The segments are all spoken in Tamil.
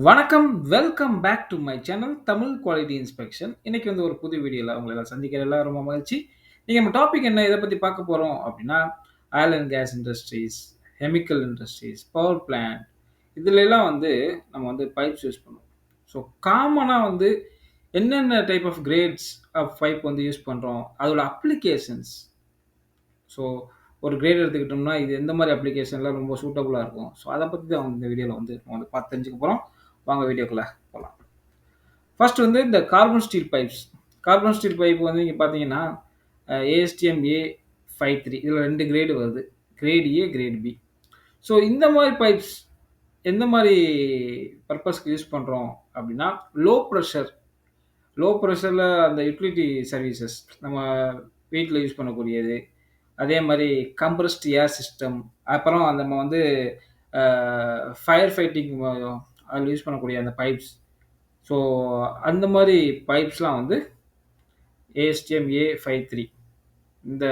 வணக்கம். Welcome back to my channel Tamil quality inspection. இன்னைக்கு வந்து ஒரு புது வீடியோல உங்கள எல்லாம் சந்திக்கிறதுல ரொம்ப மகிழ்ச்சி. இன்னைக்கு நம்ம டாபிக் என்ன எத பத்தி பார்க்க போறோம் அப்படின்னா, oil and gas industries, chemical industries, power plant இதுலலாம் வந்து நம்ம வந்து பைப்ஸ் யூஸ் பண்ணுவோம். ஸோ காமனா வந்து என்னென்ன type of grades of pipe வந்து யூஸ் பண்றோம்? அதோட அப்ளிகேஷன்ஸ். ஸோ ஒரு கிரேட் எடுத்துக்கிட்டோம்னா, இது எந்த மாரி அப்ளிகேஷன்லாம் ரொம்ப சூட்டபுளா இருக்கும். ஸோ அத பத்தி தான் இந்த வீடியோல வந்து நம்ம வந்து பார்த்து தெரிஞ்சுக்க போறோம். வாங்க வீடியோக்குள்ள போலாம். ஃபர்ஸ்ட் வந்து இந்த carbon steel pipes. Carbon steel pipe வந்து நீங்க பார்த்தீங்கன்னா, ஏஎஸ்டிஎம் A53 இதுல 2 கிரேட் வருது. Grade A, grade B. So இந்த மாரி பைப்ஸ் எந்த மாரி பர்ப்பஸ்க்கு யூஸ் பண்றோம் அப்படின்னா, லோ பிரஷர் லோ பிரஷர்ல அந்த யுட்டிலிட்டி சர்வீசஸ் நம்ம வீட்ல யூஸ் பண்ணக்கூடியது. அதே மாரி கம்ப்ரஸ்ட் ஏர் சிஸ்டம். அப்புறம் நம்ம வந்து ஃபயர் ஃபைட்டிங் அதில யூஸ் பண்ணக்கூடிய அந்த பைப்ஸ். ஸோ அந்த மாரி பைப்ஸ்லாம் வந்து ஏஎஸ்டிஎம் A53 இந்த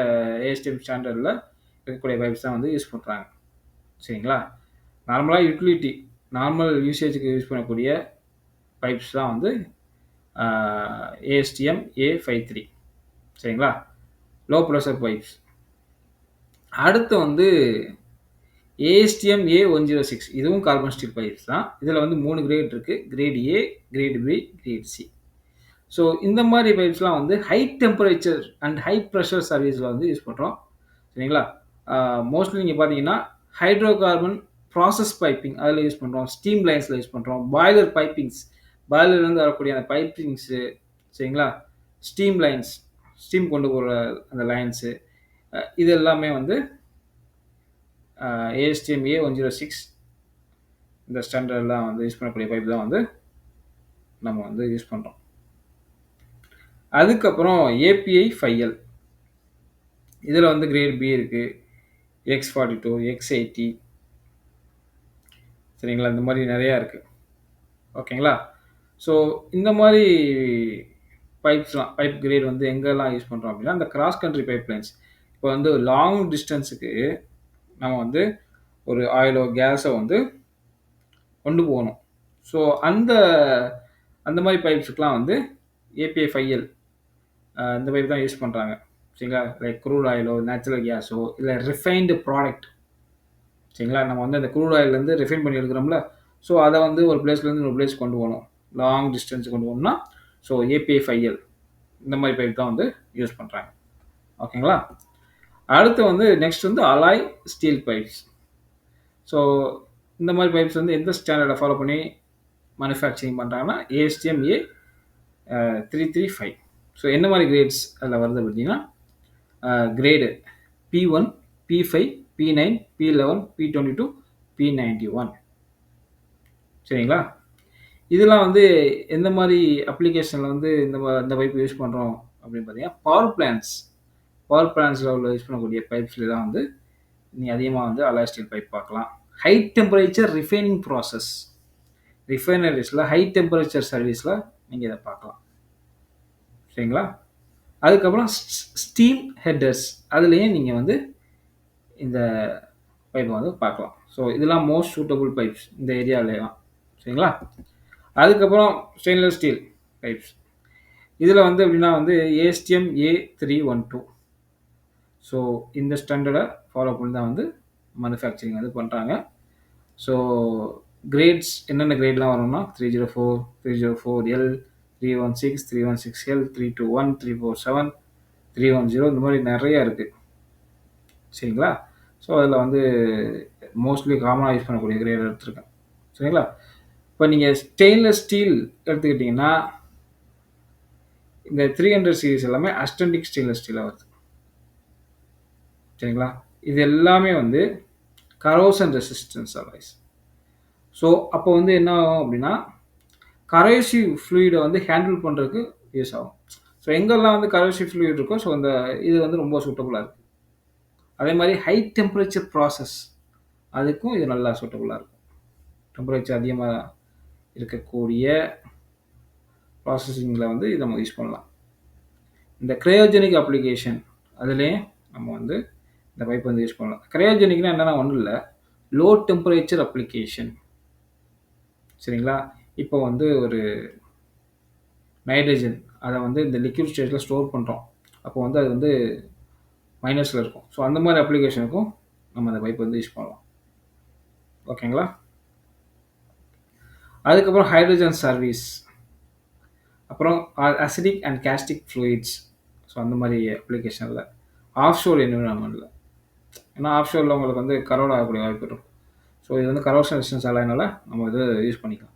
ஏஎஸ்டிஎம் ஸ்டாண்டர்ட்ல இருக்கக்கூடிய பைப்ஸ் தான் வந்து யூஸ் பண்றாங்க. சரிங்களா? நார்மலா யுட்டிலிட்டி நார்மல் யூசேஜ்க்கு யூஸ் பண்ணக்கூடிய பைப்ஸ் தான் வந்து அ ஏஎஸ்டிஎம் A53 சரிங்களா? Low pressure pipes. அடுத்து வந்து ஏஎஸ்டிஎம் A106 இதுவும் கார்பன் ஸ்டீல் பைப்ஸ் தான். இதில வந்து 3 கிரேட் இருக்கு. Grade A, grade B, grade C. So இந்த மாரி பைப்ஸ்லாம் வந்து high temperature and high pressure சர்வீஸ்ல வந்து யூஸ் பண்றோம். சரிங்களா? மோஸ்ட்லி நீங்க பார்த்தீங்கன்னா, ஹைட்ரோ கார்பன் ப்ராசஸ் பைப்பிங் அதில யூஸ் பண்றோம். ஸ்டீம் லைன்ஸ்ல யூஸ் பண்றோம். பாய்லர் பைப்பிங்ஸ் பாய்லர்லேருந்து வரக்கூடிய அந்த பைப்பிங்ஸு சரிங்களா? ஸ்டீம் லைன்ஸ் ஸ்டீம் கொண்டு போற அந்த லைன்ஸு இது எல்லாமே வந்து ஏஎஸ்டிஎம் A106 இந்த ஸ்டாண்டர்ட்லாம் வந்து யூஸ் பண்ணக்கூடிய பைப் தான் வந்து நம்ம வந்து யூஸ் பண்றோம். அதுக்கப்புறம் ஏபிஐ 5L இதில வந்து கிரேட் B இருக்கு. X42, X80 சரிங்களா? இந்த மாரி நெறையா இருக்கு. ஓகேங்களா? ஸோ இந்த மாரி பைப் கிரேட் வந்து எங்கெல்லாம் யூஸ் பண்றோம் அப்படின்னா, இந்த கிராஸ் கண்ட்ரி பைப் லைன்ஸ். இப்போ வந்து லாங் டிஸ்டன்ஸுக்கு நம்ம வந்து ஒரு ஆயிலோ, கேஸோ வந்து கொண்டு போகணும். ஸோ அந்த அந்த மாரி பைப்ஸுக்குலாம் வந்து ஏபிஐ 5L இந்த பைப் தான் யூஸ் பண்றாங்க. சரிங்களா? லைக் க்ரூட் ஆயிலோ, நேச்சுரல் கேஸோ இல்ல ரிஃபைன்டு ப்ராடக்ட் சரிங்களா? நம்ம வந்து அந்த க்ரூட் ஆயில்லேருந்து ரிஃபைன் பண்ணி எடுக்கிறோம்ல, ஸோ அத வந்து ஒரு பிளேஸ்லேருந்து இன்னொரு பிளேஸ் கொண்டு போணும். லாங் டிஸ்டன்ஸ் கொண்டு போகணும்னா, ஸோ ஏபிஐ 5L இந்த மாரி பைப் தான் வந்து யூஸ் பண்றாங்க. ஓகேங்களா? அடுத்து வந்து நெக்ஸ்ட் வந்து அலாய் ஸ்டீல் பைப்ஸ். ஸோ இந்த மாரி பைப்ஸ் வந்து எந்த ஸ்டாண்டர்ட ஃபாலோ பண்ணி மேனுஃபேக்சரிங் பண்றாங்கன்னா, ஏஎஸ்டிஎம் A335. ஸோ என்ன மாரி கிரேட்ஸ் அதில வருது பார்த்தீங்கன்னா, grade P1, P5, P9, P11, P22, P91 சரிங்களா? இதெல்லாம் வந்து எந்த மாரி அப்ளிகேஷன்ல வந்து இந்த பைப் யூஸ் பண்றோம் அப்படின்னு பார்த்தீங்கன்னா, பவர் பிளான்ட்ஸ்ல யூஸ் பண்ணக்கூடிய பைப்ஸ்ல தான் வந்து நீங்க அதிகமா வந்து அலாய் ஸ்டீல் பைப் பார்க்கலாம். ஹை டெம்பரேச்சர் ரிஃபைனிங் ப்ராசஸ் ரிஃபைனரீஸ்ல ஹை டெம்பரேச்சர் சர்வீஸ்ல நீங்க இத பார்க்கலாம். சரிங்களா? அதுக்கப்புறம் ஸ்டீம் ஹெட்டர்ஸ் அதுலயும் நீங்க வந்து இந்த பைப்ப வந்து பார்க்கலாம். ஸோ இதெல்லாம் மோஸ்ட் சூட்டபிள் பைப்ஸ் இந்த ஏரியாலலாம். சரிங்களா? அதுக்கப்புறம் ஸ்டெயின்லெஸ் ஸ்டீல் பைப்ஸ். இதில வந்து எப்படின்னா வந்து ஏஎஸ்டிஎம் A312. ஸோ இந்த ஸ்டாண்டர்ட ஃபாலோ பண்ணி தான் வந்து மேனுஃபேக்சரிங் வந்து பண்றாங்க. ஸோ கிரேட்ஸ் என்னென்ன கிரேட்லாம் வரும்னா 304, 304L, 316, 316L, 321, 347, 310 இந்த மாரி நெறைய இருக்கு. சரிங்களா? ஸோ அதில வந்து மோஸ்ட்லி காமனா யூஸ் பண்ணக்கூடிய கிரேட் எடுத்திருக்கேன். சரிங்களா? இப்ப நீங்க ஸ்டெயின்லெஸ் ஸ்டீல் எடுத்துக்கிட்டீங்கன்னா, இந்த 300 சீரிஸ் எல்லாமே அஸ்டென்டிக் ஸ்டெயின்லெஸ் ஸ்டீலா வருது. சரிங்களா? இது எல்லாமே வந்து கரோஷன் ரெசிஸ்டன்ஸ் அலாய்ஸ். ஸோ அப்போ வந்து என்ன ஆகும் அப்படின்னா, கரோசிவ் ஃப்ளூயிட வந்து ஹேண்டில் பண்றதுக்கு யூஸ் ஆகும். ஸோ எங்கெல்லாம் வந்து கரோசிவ் ஃப்ளூயிட் இருக்கோ, ஸோ இது வந்து ரொம்ப சூட்டபுளா இருக்கு. அதே மாரி ஹை டெம்பரேச்சர் ப்ராசஸ் அதுக்கும் இது நல்லா சூட்டபுளா இருக்கும். டெம்பரேச்சர் அதிகமா இருக்கக்கூடிய ப்ராசஸிங்ல வந்து இத நம்ம யூஸ் பண்ணலாம். இந்த கிரையோஜெனிக் அப்ளிகேஷன் அதிலயும் நம்ம வந்து இந்த பைப் வந்து யூஸ் பண்ணலாம். கிரையோஜெனிக்னா என்னன்னா ஒண்ணும் இல்ல. Low temperature application. சரிங்களா? இப்போ வந்து ஒரு நைட்ரஜன் அத வந்து இந்த லிக்விட் ஸ்டேட்ல ஸ்டோர் பண்றோம். அப்போ வந்து அது வந்து மைனஸ்ல இருக்கும். ஸோ அந்த மாரி அப்ளிகேஷனுக்கும் நம்ம அந்த பைப் வந்து யூஸ் பண்ணலாம். ஓகேங்களா? அதுக்கப்புறம் ஹைட்ரஜன் சர்வீஸ். அப்புறம் acidic and caustic fluids. So அந்த மாரி அப்ளிகேஷன்ல. ஆஃப்ஷோர் என்விரான்மென்ட்ல. ஏன்னா ஆஃப்ஷோர்ல உங்களுக்கு வந்து கரோட் ஆகக்கூடிய வாய்ப்பு இருக்கும். ஸோ இது வந்து கரோஷன் ரெசிஸ்டன்ஸ் அலாய்னால நம்ம இது யூஸ் பண்ணிக்கலாம்.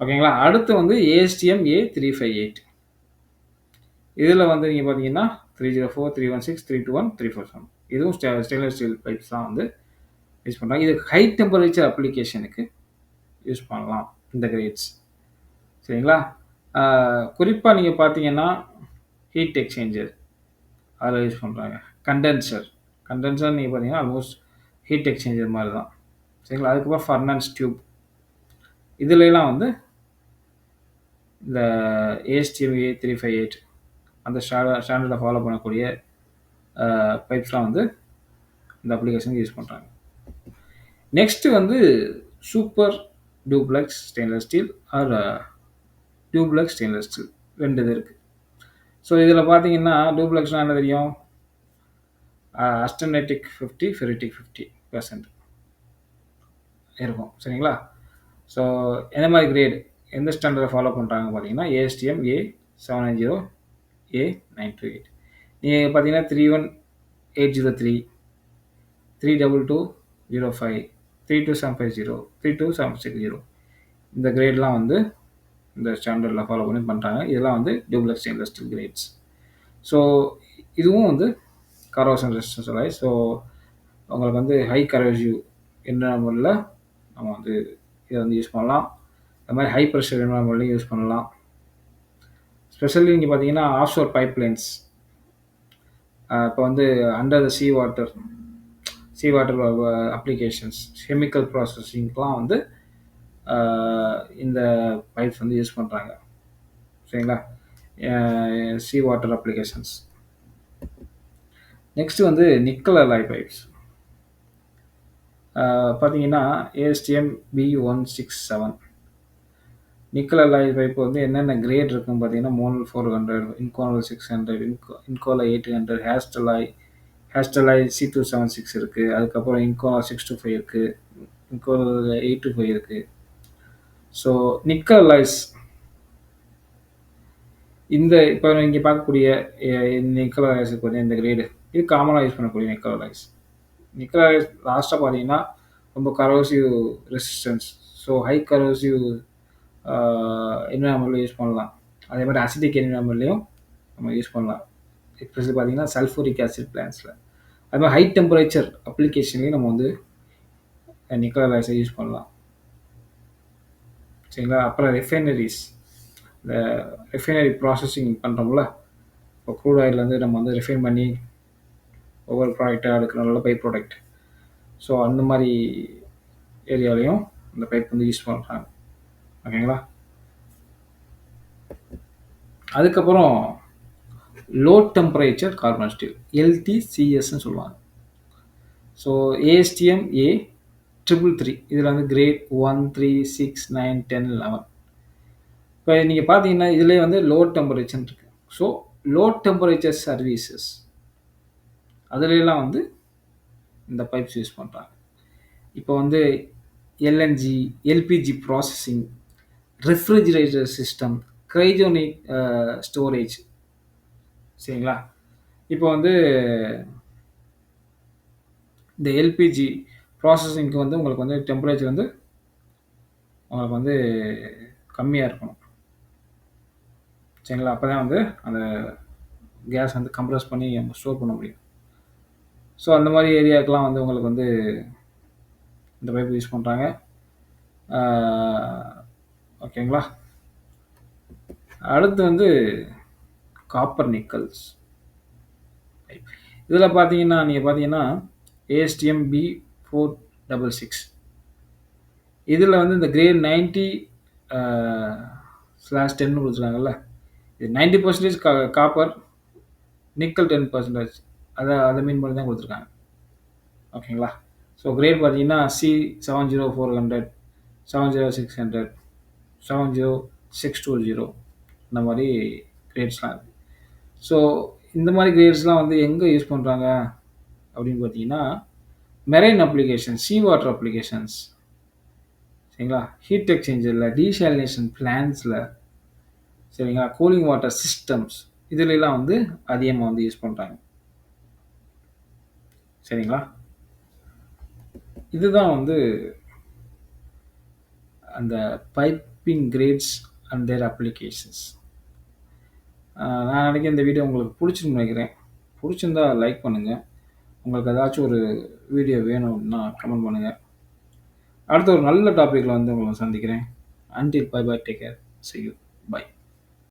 ஓகேங்களா? அடுத்து வந்து ஏஎஸ்டிஎம் A358. இதில வந்து நீங்க பார்த்தீங்கன்னா 304, 316, 321, 347. இதுவும் ஸ்டெயின்லெஸ் ஸ்டீல் பைப்ஸ் தான் வந்து யூஸ் பண்றாங்க. இது ஹை டெம்பரேச்சர் அப்ளிகேஷனுக்கு யூஸ் பண்ணலாம். இந்த கிரேட்ஸ். சரிங்களா? ஆ குறிப்பா நீங்க பார்த்தீங்கன்னா, ஹீட் எக்ஸ்சேஞ்சர் அதில யூஸ் பண்றாங்க. கண்டென்சர். கண்டென்சர் நீங்க பார்த்தீங்கன்னா, ஆல்மோஸ்ட் ஹீட் எக்ஸ்சேஞ்சர் மாரி தான். சரிங்களா? அதுக்கப்புறம் ஃபர்னன்ஸ் டியூப். இதுலலாம் வந்து இந்த ASTM A358 அந்த ஸ்டாண்டர்ட ஃபாலோ பண்ணக்கூடிய பைப்ஸ்லாம் வந்து இந்த அப்ளிகேஷனுக்கு யூஸ் பண்றாங்க. நெக்ஸ்ட் வந்து super duplex stainless steel or duplex stainless steel 2 இது இருக்கு. ஸோ இதில பார்த்தீங்கன்னா, டூப்ளெக்ஸ்னா என்ன தெரியும்? அஸ்டெனடிக் 50, ஃபெரிட்டிக் 50% இருக்கும். சரிங்களா? ஸோ எந்த மாரி கிரேட் எந்த ஸ்டாண்டர்ட ஃபாலோ பண்றாங்க பார்த்தீங்கன்னா, ASTM A790, A928. நீங்க பார்த்தீங்கன்னா 31803, 32205, 32750, 32760 இந்த கிரேட்லாம் வந்து இந்த ஸ்டாண்டர்ட்ல ஃபாலோ பண்ணி பண்றாங்க. இதெல்லாம் வந்து duplex stainless steel grades. So இதுவும் வந்து கரோஷன் ரெசிஸ்டன்ஸ் அலாய். ஸோ உங்களுக்கு வந்து ஹை கரோசிவ் என்விரான்மென்ட்ல நம்ம வந்து இத வந்து யூஸ் பண்ணலாம். அது மாரி ஹை பிரஷர் என்விரான்மென்ட்லயும் யூஸ் பண்ணலாம். ஸ்பெஷலி இங்க பார்த்தீங்கன்னா, ஆஃப்ஷோர் பைப்லைன்ஸ். இப்போ வந்து under the sea water applications, chemical ப்ராசஸிங்க்குலாம் வந்து அ இந்த பைப்ஸ் வந்து யூஸ் பண்றாங்க. சரிங்களா? Sea water applications. நெக்ஸ்ட் வந்து நிக்கல் அலாய் பைப்ஸ். பார்த்தீங்கன்னா, ASTM B167. Nickel alloy pipe வந்து என்னென்ன கிரேட் இருக்குன்னு பார்த்தீங்கன்னா, மோனல் 400, இன்கோனல் 600, இன்கோலா 800, ஹேஸ்டலாய் C276 இருக்கு. அதுக்கப்புறம் இன்கோலா 625 இருக்கு. இன்கோலா 825 இருக்கு. ஸோ நிக்கல் அலாய்ஸ் இந்த இப்போ நீங்க பார்க்கக்கூடிய நிக்கல் அலாய்ஸ் பார்த்தீங்கன்னா இந்த கிரேடு இது காமனா யூஸ் பண்ணக்கூடிய நிக்கல் அலாய்ஸ். நிக்கல் அலாய்ஸ் லாஸ்ட்டா பார்த்தீங்கன்னா, ரொம்ப corrosive resistance. So high corrosive என்விரான்மென்ட்ல யூஸ் பண்ணலாம். அதே மாரி அசிடிக் என்விரான்மென்ட்லயும் நம்ம யூஸ் பண்ணலாம். எஸ்பெஷலி பார்த்தீங்கன்னா, சல்ஃபூரிக் ஆசிட் பிளான்ட்ஸ்ல. அது மாரி ஹை டெம்பரேச்சர் அப்ளிகேஷன்லயும் நம்ம வந்து நிக்கல் அலாய்ஸ யூஸ் பண்ணலாம். சரிங்களா? அப்புறம் ரிஃபைனரீஸ். இந்த ரிஃபைனரி ப்ராசஸிங் பண்றோம்ல, இப்போ க்ரூட் ஆயில்லேருந்து நம்ம வந்து ரிஃபைன் பண்ணி ஒவ்வொரு ப்ராடக்ட்டா எடுக்கிறோம்ல பை ப்ராடக்ட். ஸோ அந்த மாரி ஏரியாலயும் இந்த பைப் வந்து யூஸ் பண்றாங்க. ஓகேங்களா? அதுக்கப்புறம் லோ டெம்பரேச்சர் கார்பன் ஸ்டீல் LTCSன்னு சொல்லுவாங்க. ஸோ ASTM A333 இதில் வந்து கிரேட் 1, 3, 6, 9, 10, 11. இப்போ நீங்க பார்த்தீங்கன்னா, இதிலேயே வந்து லோ டெம்பரேச்சர்ன்னு இருக்கு. ஸோ லோ டெம்பரேச்சர் சர்வீசஸ் அதுலலாம் வந்து இந்த பைப்ஸ் யூஸ் பண்றாங்க. இப்போ வந்து LNG, LPG processing, refrigerator system, cryonic storage. சரிங்களா? இப்போ வந்து இந்த LPG ப்ராசஸிங்க்கு வந்து உங்களுக்கு வந்து டெம்பரேச்சர் வந்து உங்களுக்கு வந்து கம்மியா இருக்கணும். சரிங்களா? அப்பதான் வந்து அந்த கேஸ் வந்து கம்ப்ரஸ் பண்ணி நம்ம ஸ்டோர் பண்ண முடியும். ஸோ அந்த மாரி ஏரியாவுக்குலாம் வந்து உங்களுக்கு வந்து இந்த பைப் யூஸ் பண்றாங்க. ஆ ஓகேங்களா? அடுத்து வந்து காப்பர் நிக்கல்ஸ் பைப். இதில பார்த்தீங்கன்னா, நீங்க பார்த்தீங்கன்னா ASTM B466. இதில வந்து இந்த கிரேட் 90 ஆ /10 குடுத்துருக்காங்கல்ல. இது 90% காப்பர், நிக்கல் 10%. அத மீன் பண்ணி தான் குடுத்துருக்காங்க. ஓகேங்களா? ஸோ கிரேட் பார்த்தீங்கன்னா C70400, 70600. 70, 620 இந்த மாதிரி கிரேட்ஸ்லாம் இருக்குது. ஸோ இந்த மாதிரி கிரேட்ஸ்லாம் வந்து எங்கே யூஸ் பண்ணுறாங்க அப்படின்னு பார்த்தீங்கன்னா, marine application, sea water applications, சரிங்களா, ஹீட் எக்ஸ்சேஞ்சரில், டீசாலினேஷன் பிளான்ஸில், சரிங்களா, கூலிங் வாட்டர் சிஸ்டம்ஸ், இதுலலாம் வந்து அதிகமாக வந்து யூஸ் பண்ணுறாங்க. சரிங்களா, இதுதான் வந்து அந்த piping grades and their applications. நான் நினைக்கிறேன் இந்த வீடியோ உங்களுக்கு பிடிச்சிருன்னு நினைக்கிறேன். பிடிச்சிருந்தா லைக் பண்ணுங்கள். உங்களுக்கு ஏதாச்சும் ஒரு வீடியோ வேணும் அப்படின்னா கமெண்ட் பண்ணுங்கள். அடுத்த ஒரு நல்ல டாப்பிக்கில் வந்து உங்களை சந்திக்கிறேன். Until bye bye, take care, see you, bye.